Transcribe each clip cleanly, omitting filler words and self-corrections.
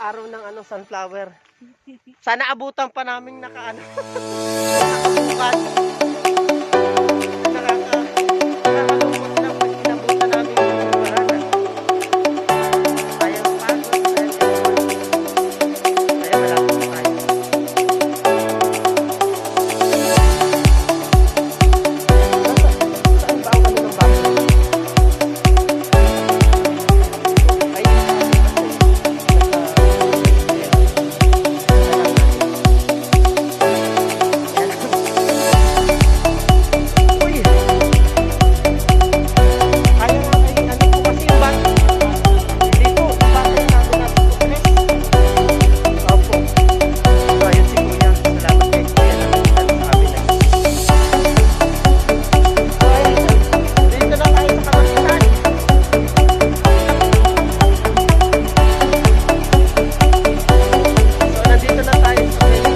araw ng ano, sunflower. Sana abutan pa namin nakaano. Nakabukan. Nakakalungkot lang pag inabutan namin yung wala na. Sayang pagod, sayang effort. Kaya malapit na tayo. Saan ba ang ano ng bago? Ay, uy! Kaya nga ay ano po kasi yung bago. Hindi po, yung bago yung bago natin po, Chris. Opo. So, ayun si Kuya. Salamat kay Kuya na nagdala sa amin. So, ayun. Dito na tayo sa kalangitan. So, nandito na tayo sa menu.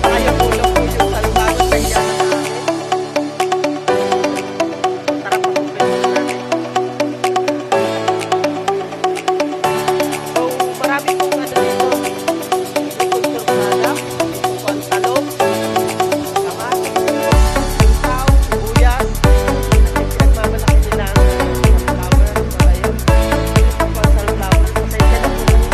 Tayo pulo po yung salbago sa iyanan namin. Tara, pasukin mo natin. So, marami pong ano dito. Agriculture product. Ito po ang talong, kamatis, sitaw, sibuyas. Pinagmamalaki nila ang sunflower. So, ayun. Ito po ang sunflower. Pasensya na po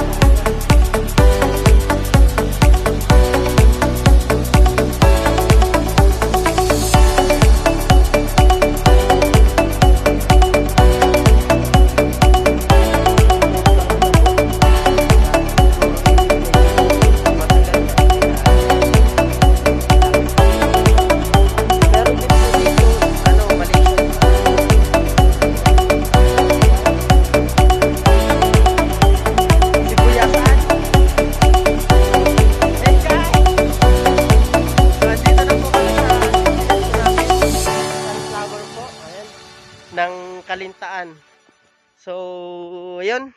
kung meron din po dito, ano, Malaysia. Sibuyasan. Hey guys! So, andito na po kami sa sinesto namin. Sunflower po. Ayan. Ng Kalintaan. So, ayun.